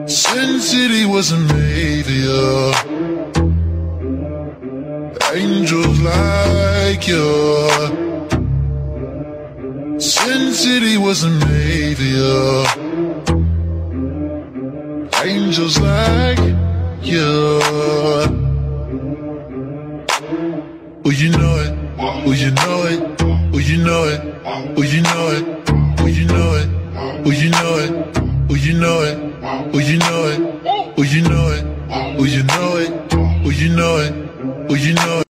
Sin City wasn't made for you. Angels like you. Sin City wasn't made for you. Angels like you. Oh, you know it. Oh, you know it. Oh, you know it. Oh, you know it. Oh, you know it. Oh, you know it. Oh, you know it. Oh, you know it. Oh, you know it. Oh, you know it. Oh, you know it. Oh, you know it.